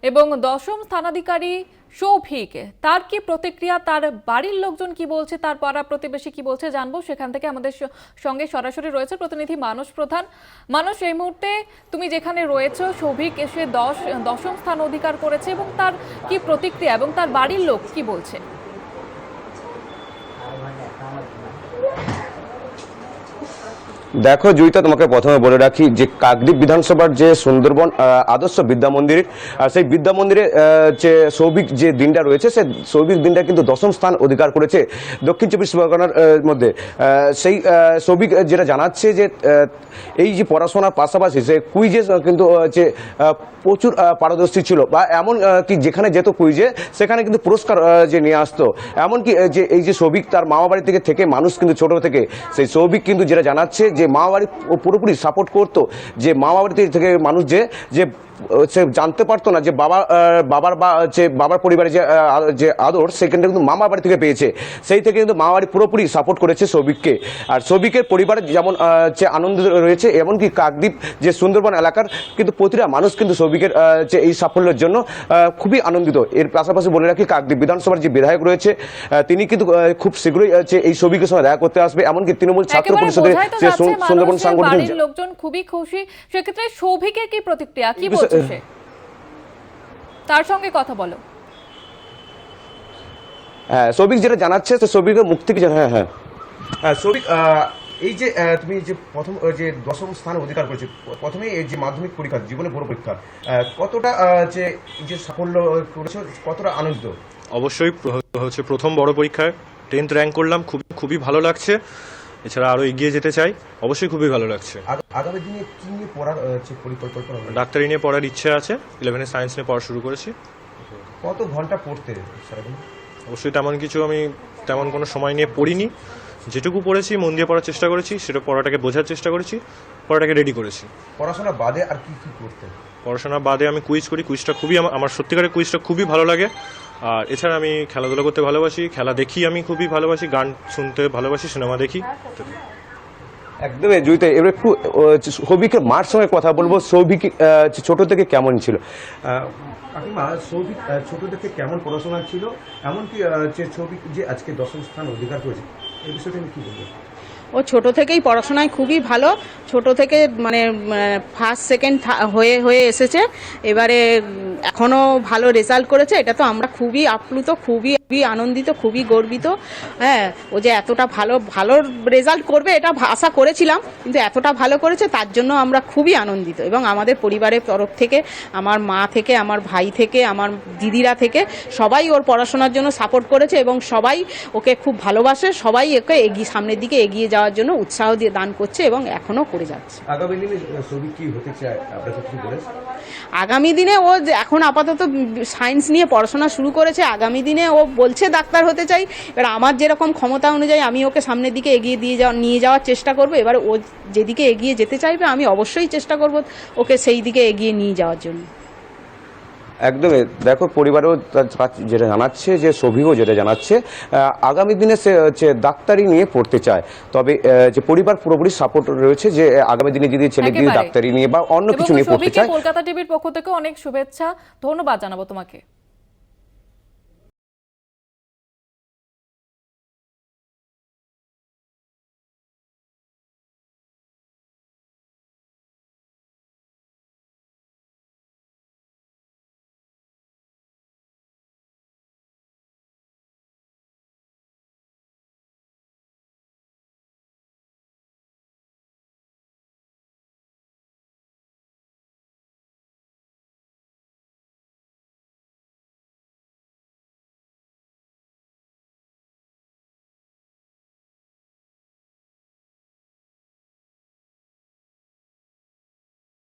এবং দশম স্থানাধিকারী সৌভিক, তার কি প্রতিক্রিয়া, তার বাড়ির লোকজন কি বলছে, তার পাড়া প্রতিবেশী কি বলছে জানবো। সেখান থেকে আমাদের সঙ্গে সরাসরি রয়েছে প্রতিনিধি মানস প্রধান। মানস, এই মুহূর্তে তুমি যেখানে রয়েছো, সৌভিক এসে দশম স্থান অধিকার করেছে এবং তার কি প্রতিক্রিয়া এবং তার বাড়ির লোক কি বলছে? দেখো জয়িতা, তোমাকে প্রথমে বলে রাখি যে কাকদ্বীপ বিধানসভার যে সুন্দরবন আদর্শ বিদ্যা মন্দির, সেই বিদ্যা মন্দিরে যে সৌভিক যে দিনটা রয়েছে, সেই সৌভিক দিনটা কিন্তু দশম স্থান অধিকার করেছে দক্ষিণ চব্বিশ পরগনার মধ্যে। সেই সৌভিক যেটা জানাচ্ছে যে এই যে পড়াশোনার পাশাপাশি সে কুইজে কিন্তু যে প্রচুর পারদর্শী ছিল, বা এমন কি যেখানে যেত কুইজে সেখানে কিন্তু পুরস্কার যে নিয়ে আসতো। এমনকি যে এই যে সৌভিক তার মামা বাড়ি থেকে মানুষ কিন্তু ছোট থেকে, সেই সৌভিক কিন্তু যেটা জানাচ্ছে যে মামা বাড়ি পুরোপুরি সাপোর্ট করতো, যে মামা বাড়ি থেকে মানুষ যে সে জানতে পারতো না যে বাবার পরিবারে যে আদর সেখানটা কিন্তু মামা বাড়ি থেকে পেয়েছে। সেই থেকে কিন্তু মামা বাড়ি পুরোপুরি সাপোর্ট করেছে সৌভিককে। আর সৌভিকের পরিবারে যেমন যে আনন্দ রয়েছে, এমনকি কাকদ্বীপ যে সুন্দরবন এলাকার কিন্তু প্রতিটা মানুষ কিন্তু সৌভিকের যে এই সাফল্যের জন্য খুবই আনন্দিত। এর পাশাপাশি বলে রাখি, কাকদ্বীপ বিধানসভার যে বিধায়ক রয়েছে তিনি কিন্তু খুব শীঘ্রই এই সৌভিকের সঙ্গে দেখা করতে আসবে। এমনকি তৃণমূল ছাত্র পরিষদের যে সুন্দরবন সাংগঠনিক লোকজন খুবই খুশি। সেক্ষেত্রে সৌভিকের কি প্রতিক্রিয়া, কি বলছে সে? তার সঙ্গে কথা বলো। হ্যাঁ, সৌভিক যেটা জানাচ্ছে, সৌভিকের মুখ থেকে সৌভিক, এই যে তুমি যে প্রথম যে দশম স্থান অধিকার করেছে, প্রথমে এই যে মাধ্যমিক পরীক্ষা, জীবনে বড় পরীক্ষা, কতটা যে সাফল্য করেছো, কতটা আনন্দিত? অবশ্যই হচ্ছে প্রথম বড় পরীক্ষায় 10th র্যাঙ্ক করলাম, খুবই ভালো লাগছে। এছাড়া আরো এগিয়ে যেতে চাই, অবশ্যই খুবই ভালো লাগছে। আগামী দিনে কি নিয়ে পড়ার পরিকল্পনা? ডাক্তারি নিয়ে পড়ার ইচ্ছে আছে, 11 সায়েন্স নিয়ে পড়া শুরু করেছি। কত ঘন্টা পড়তে সারাদিন? অবশ্যই তেমন কোনো সময় নিয়ে পড়িনি, যেটুকু পড়েছি মন দিয়ে পড়ার চেষ্টা করেছি, সেটা পড়াটাকে বোঝার চেষ্টা করেছি, পড়াটাকে রেডি করেছি। পড়াশোনা বাদে আর কি করতে? পড়াশোনা বাদে আমি কুইজ করি, কুইজটা খুবই আমার সত্যিকারের কুইজটা খুবই ভালো লাগে। আর এছাড়া আমি খেলাধুলা করতে ভালোবাসি, খেলা দেখি আমি খুবই ভালোবাসি, গান শুনতে ভালোবাসি, সিনেমা দেখি। একদমই জয়িতা, এবার একটু সৌভিকের মার সঙ্গে কথা বলবো। সৌভিক ছোট থেকে কেমন ছিল? কাকিমা, সৌভিক ছোট থেকে কেমন পড়াশোনা ছিল, এমনকি সৌভিক যে আজকে দশম স্থান অধিকার করেছে, এই বিষয়টা আমি কি বলবো? ও ছোট থেকেই পড়াশোনায় খুবই ভালো, ছোট থেকে মানে ফার্স্ট সেকেন্ড হয়ে এসেছে, এবারে এখনও ভালো রেজাল্ট করেছে। এটা তো আমরা খুবই আপ্লুত, খুবই আনন্দিত, খুবই গর্বিত। হ্যাঁ, ও যে এতটা ভালো রেজাল্ট করবে এটা আশা করেছিলাম, কিন্তু এতটা ভালো করেছে তার জন্য আমরা খুবই আনন্দিত। এবং আমাদের পরিবারের তরফ থেকে, আমার মা থেকে, আমার ভাই থেকে, আমার দিদিরা থেকে সবাই ওর পড়াশোনার জন্য সাপোর্ট করেছে এবং সবাই ওকে খুব ভালোবাসে, সবাই ওকে সামনের দিকে এগিয়ে যাওয়ার জন্য উৎসাহ দিয়ে দান করছে এবং এখনও করে যাচ্ছে। আগামী দিনে সৌভিক কি হতে চায় আপনারা কিছু বলেন? আগামী দিনে ও এখন আপাতত সায়েন্স নিয়ে পড়াশোনা শুরু করেছে, আগামী দিনে ও বলছে ডাক্তার হতে চাই। এবার আমার যেরকম ক্ষমতা অনুযায়ী আমি ওকে সামনের দিকে নিয়ে যাওয়ার চেষ্টা করব। এবার ও যেদিকে এগিয়ে যেতে চাইবে আমি অবশ্যই চেষ্টা করব ওকে সেই দিকে এগিয়ে নিয়ে যাওয়ার জন্য। একদমই, দেখো পরিবারও যেটা জানাচ্ছে, যে সৌভিকও যেটা জানাচ্ছে, আগামী দিনে সে হচ্ছে ডাক্তারি নিয়ে পড়তে চায়। তবে যে পরিবার পুরোপুরি সাপোর্ট রয়েছে, যে আগামী দিনে যদি ছেলে যদি ডাক্তারি নিয়ে বা অন্য কিছু নিয়ে পড়তে চায়। কলকাতা টিভির পক্ষ থেকে অনেক শুভেচ্ছা, ধন্যবাদ জানাবো তোমাকে।